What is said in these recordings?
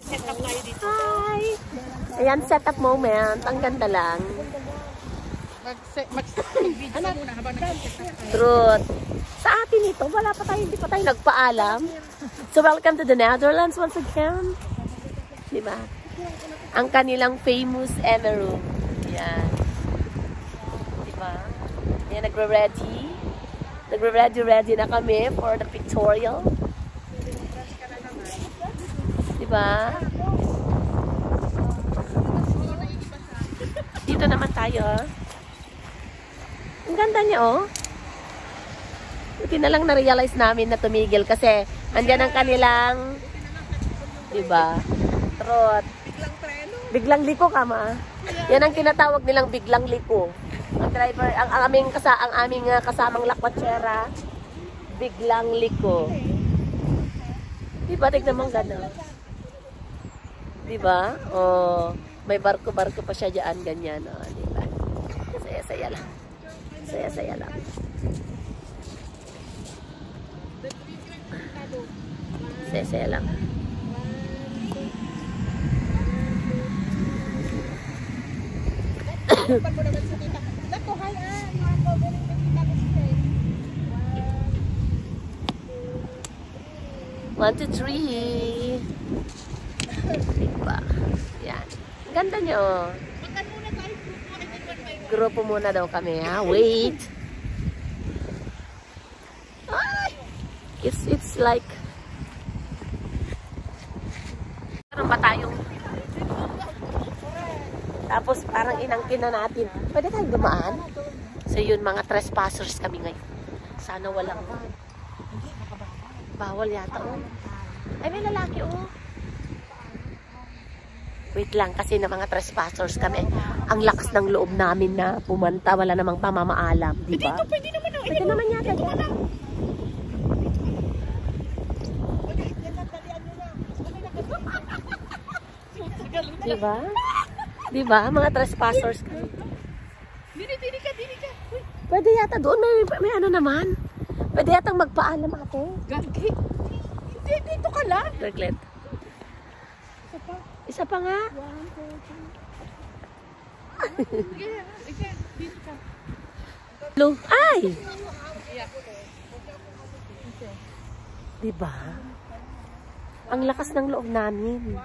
Setup tayo dito. Hi! Ayan, setup moment. Ang ganda lang. Mag-video ka muna habang nag-set up tayo. Truth. Sa atin ito, wala pa tayo, hindi pa tayo nagpaalam. So, welcome to the Netherlands once again. Diba? Ang kanilang famous Emeroom. Yan. Diba? Yan, nagre-ready. Nagre-ready na kami for the pictorial. Diba? Dito naman tayo. Ang ganda niya, oh. Hindi na lang na-realize namin na tumigil kasi andyan ang kanilang, diba? Trot. Biglang liko ka, ma. Yan ang tinatawag nilang biglang liko. Ang driver, ang aming kasamang lakwatsera, biglang liko. Diba? Tignan mong gano'n. Diba? Oh, may barko-barko pa siya dyan, ganyan. Oh, diba? Saya-saya lang. Saya-saya lang. Saya-saya lang. One, two, three. Diba? Yan. Ganda nyo. Grupo muna daw kami, ha? Wait. Ay! It's like meron pa tayong tapos parang inangkin na natin. Pwede tayong dumaan? So yun, mga trespassers kami ngayon. Sana walang bawal yata, oh. Ay, may lalaki, oh. Wait lang, kasi na mga trespassers kami. Ang lakas ng loob namin na pumanta. Wala namang pamamaalam, di ba? Pwede naman, oh. Pwede naman yata dyan. Diba? Diba? Mga trespassers kami. Dili ka. Pwede yata doon. May ano naman. Pwede yata magpaalam, ate. Gagi. Hindi, dito ka lang. Reglet. Isa pa nga. Ay! Diba? Ang lakas ng loob namin.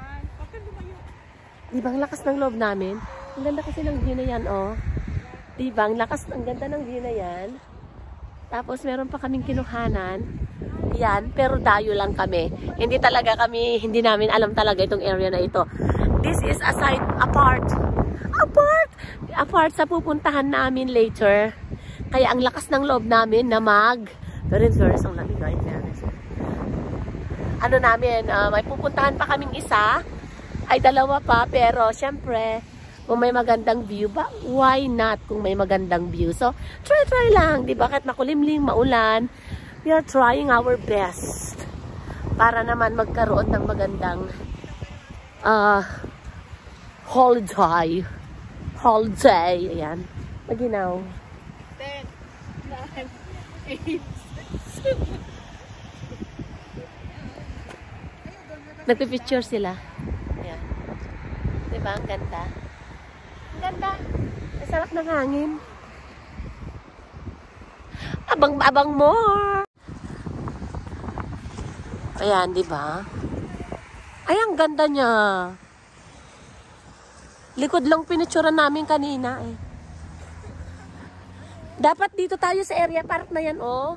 Diba? Ang lakas ng loob namin. Ang ganda kasi ng view na yan, oh. Diba? Ang ganda ng view na yan. Tapos meron pa kaming kinuhanan. Yan, pero dayo lang kami. Hindi namin alam talaga itong area na ito. This is apart sa pupuntahan namin later. Kaya ang lakas ng loob namin na pero in fairness, ang lamig in fairness. Ano namin, may pupuntahan pa kaming isa, ay dalawa pa, pero syempre, kung may magandang view ba, why not kung may magandang view? So, try lang, di ba? Kahit makulimlim, maulan, we are trying our best para naman magkaroon ng magandang holiday. Ayan. Maginaw. 10, 9, 8. Nagpipicture sila. Ayan. Diba? Ang ganda. Ang ganda. Masarap ng hangin. Abang-abang more. Ayan, diba? Ay, ang ganda niya. Likod lang pinicturean namin kanina, eh. Dapat dito tayo sa area park na yan, oh.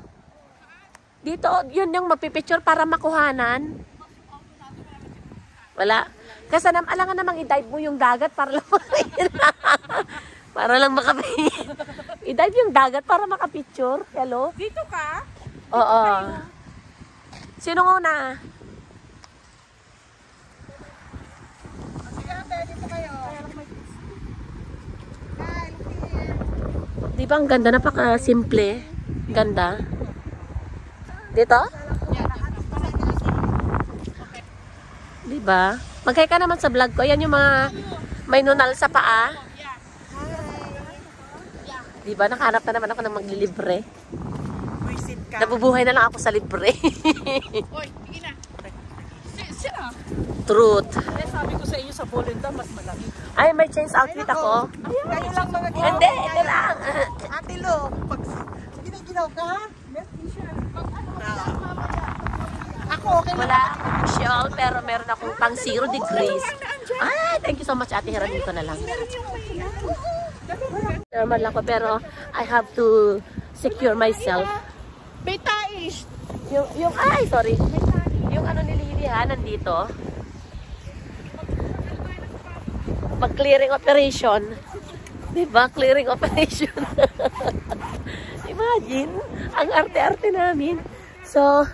Dito, yun yung magpipicture para makuhanan. Wala. Kasi alangan namang i-dive mo yung dagat para lang para lang i-dive yung dagat para makapicture. Hello? Dito ka? Oo. Sino una? Sige, ate, dito kayo. Di ba ang ganda? Napaka-simple. Ganda. Dito? Di ba? Mag-hi ka naman sa vlog ko. Yan yung mga may nunal sa paa. Di ba? Nakahanap na naman ako ng maglilibre. Nabubuhay na lang ako sa libre. Oy, sige na. Sino? Truth. Eh, sabi ko sa inyo sa Bolinda, mas malaki. Ay, may change outfit ako. Kayo lang mga Hindi, ito lang. Ate Lo, pag ginaginaw ka, may t-shirt. Ako, okay lang. Wala akong shawl, pero meron akong pang 0 degrees. Ay, thank you so much, Ate Hera. Dito na lang. Normal ako, pero I have to secure myself. Betaish! Ay, sorry. Yung ano nililihan nandito. Pag-clearing operation. Diba? Clearing operation. Imagine, ang arte-arte namin. So,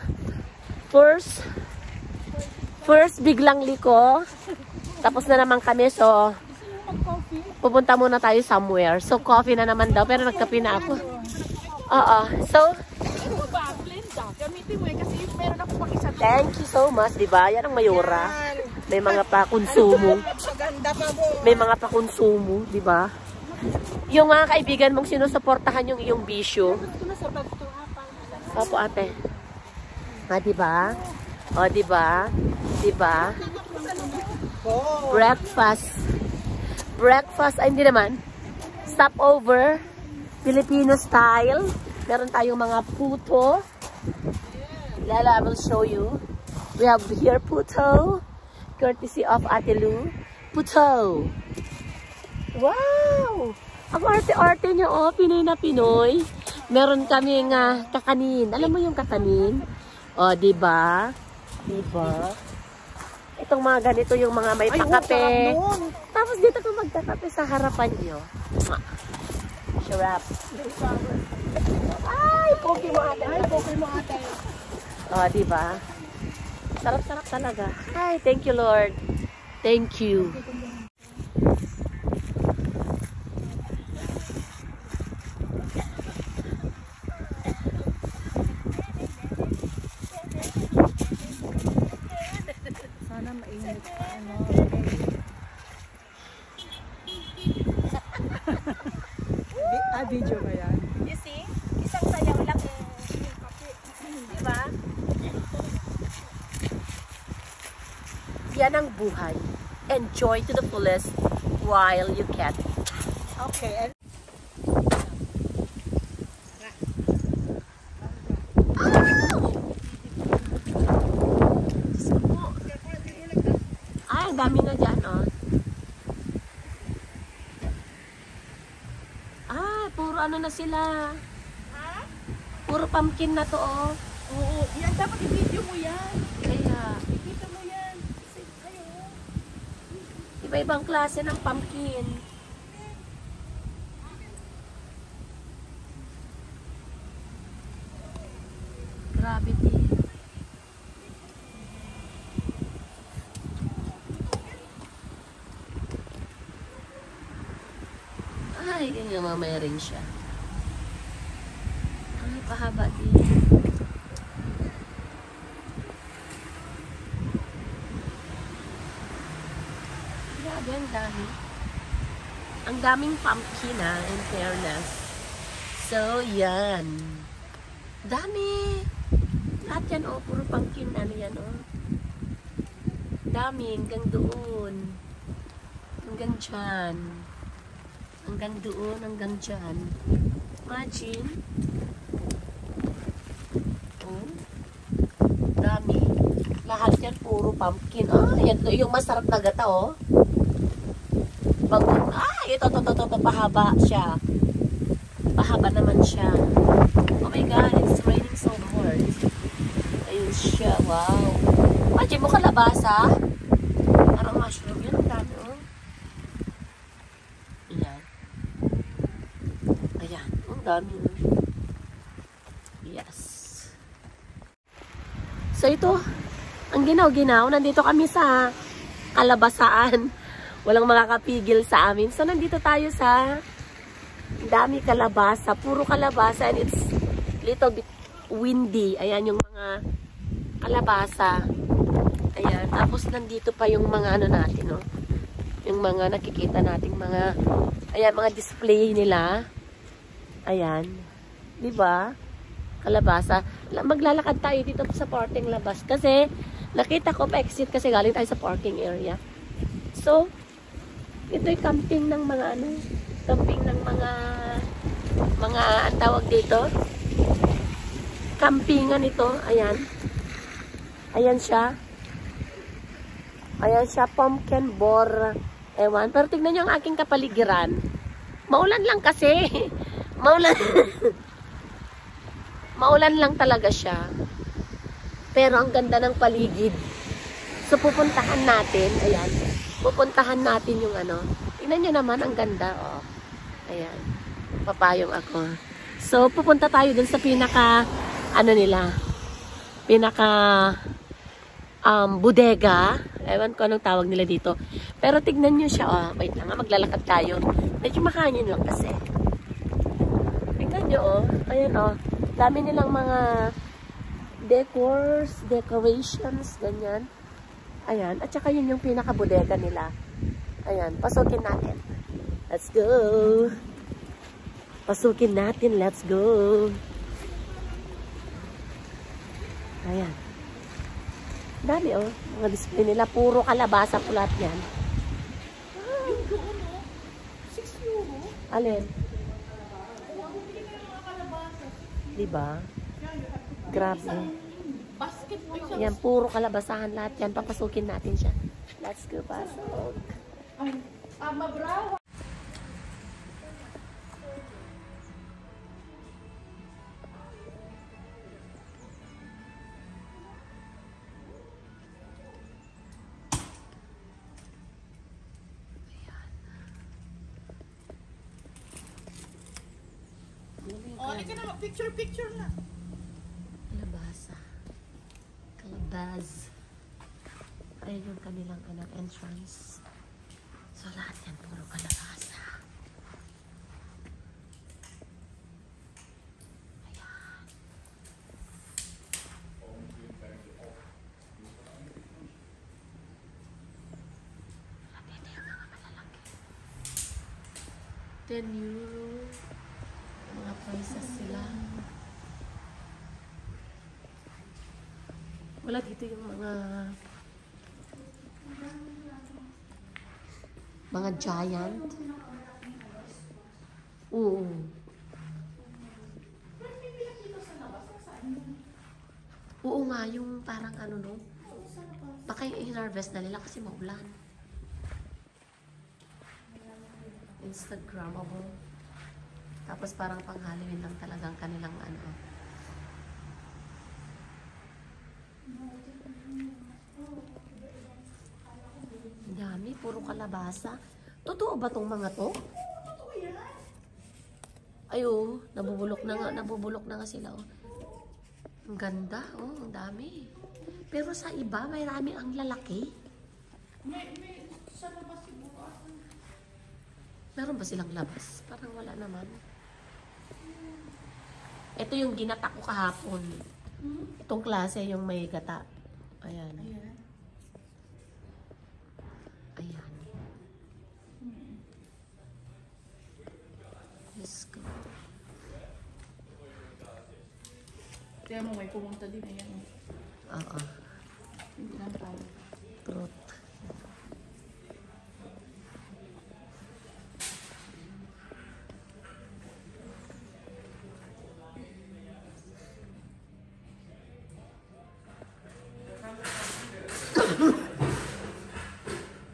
first biglang liko. Tapos na naman kami, so, pupunta muna tayo somewhere. So, coffee na naman daw, pero nagkape na ako. Oo. So, Gamitin mo kasi meron ako pang isa. thank you so much, diba? Yan ang mayora. May mga pa-konsumo. Maganda pa mo. May mga pa-konsumo, diba? Yung mga kaibigan mong sinusuportahan yung iyong bisyo. Opo, ate. Diba? O, diba? Diba? Breakfast, ay hindi naman. Stopover. Filipino style. Meron tayong mga puto. Lala, I will show you. We have here puto. Courtesy of Ate Lu. Puto. Wow! Ang arte-arte niya, oh. Pinoy na Pinoy. Meron kaming kakanin. Alam mo yung kakanin? O, diba? Diba? Itong mga ganito yung mga may pakape. Tapos dito ka magkakape sa harapan nyo. Sarap. Ay, poke mo ate. Ay, poke mo ate. O, diba? Sarap-sarap talaga. Ay, thank you, Lord. Thank you. Sana mainit pa, ano. Video ba yan? You see? Isang sayaw lang eh. Diba? Yan ang buhay. Enjoy to the fullest while you can. Okay. Ay, ang dami na dyan, oh. Puro ano na sila. Puro pumpkin na to, oh. Oo, yan dapat i-video mo yan. Kaya, Ikita mo yan. Kasi kayo. iba-ibang klase ng pumpkin. Gravity. Ay, ganyan mamaya rin siya. Ay, pahaba din. Grabe, ang dami. Ang daming pumpkin, in fairness. So, yan. Dami. Lahat yan, oh, puro pumpkin. Ano yan, oh. Dami, hanggang doon. Hanggang dyan. Hanggang doon, hanggang dyan. Imagine. Oh. Dami. Lahat yan, puro pumpkin. Yan to, yung masarap na gata, oh. Ito, pahaba siya. Pahaba naman siya. Oh my God, it's raining so hard. Ayun siya, wow. Imagine mo kalabasa. Parang mushroom yun, ang dami, oh. Ayan. Ayan, ang dami. Yes. So ito, ang ginaw-ginaw, nandito kami sa kalabasaan. Walang makakapigil sa amin. So nandito tayo sa dami kalabasa, puro kalabasa, and it's little bit windy. Ayan yung mga kalabasa. Ayan, tapos nandito pa yung mga ano natin, no? Yung mga nakikita nating mga, ayan, mga display nila. Ayan. Diba? Kalabasa. Maglalakad tayo dito sa parting labas. Kasi, Nakita ko pa exit kasi galing tayo sa parking area. So, ito'y camping ng mga ano, camping ng mga ang tawag dito. Campingan ito, ayan. Ayan siya. Ayan siya, pumpkin bore. Ewan, pero tignan niyo ang aking kapaligiran. Maulan lang kasi. Maulan. Maulan lang talaga siya. Pero ang ganda ng paligid. So pupuntahan natin, ayan. Pupuntahan natin yung ano. Tingnan niyo naman, ang ganda, oh. Ayan. Papayong ako. So pupunta tayo dun sa pinaka ano nila. Pinaka bodega. Ewan ko anong tawag nila dito. Pero tignan nyo siya, oh. Wait lang, maglalakad tayo. Medyo makangin lang kasi. Tignan nyo, oh. Ayan, oh. Dami nilang mga decorations, ganyan. Ayan. At saka yun yung pinaka-bodega nila. Ayan. Pasukin natin. Let's go. Pasukin natin. Let's go. Ayan. Dami, oh. Mga display nila. Puro kalabasa po lahat yan. Yung doon, oh. 6 euro. Alin? Diba? Grabe. Basket mo siya. Yan, puro kalabasahan lahat yan. Papasukin natin siya. Let's go, pasok. Ay, mabrawa. Oh, hindi ka na picture na. Kalabasa. Kalabaz. Ayan yung kanilang entrance. So, lahat yan puro kalabasa. Ayan. Dito yung mga malalaki. 10 euro. Mga prices sila. Wala dito yung mga giant. Oo. Oo nga, yung parang ano no. Baka yung in-harvest na nila kasi maulan. Instagrammable. Tapos parang pang Halloween lang talagang kanilang ano. Dami, puro kalabasa. Totoo ba tong mga to? Totoo yan. Ay, oh, nabubulok na nga sila, oh. Ang ganda, oh, ang dami. Pero sa iba, may rami ang lalaki. May sa labas siguro. Meron ba silang labas? Parang wala naman. Ito yung ginata ko kahapon. Itong klase yung may gata. Ayan. Ayan. Ayan. Let's go. Kaya mo may pumunta din. Ayan. Oo. Hindi lang tayo. Truth.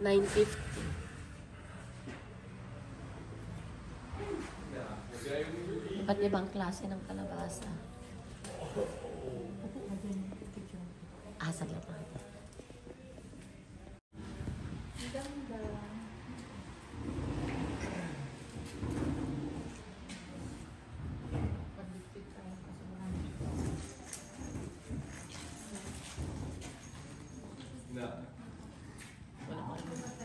$9.50. Iba't ibang klase ng kalabasa. Saglit lang. Ganda. Pag-dipit tayo kasi marami. No. Wala ka.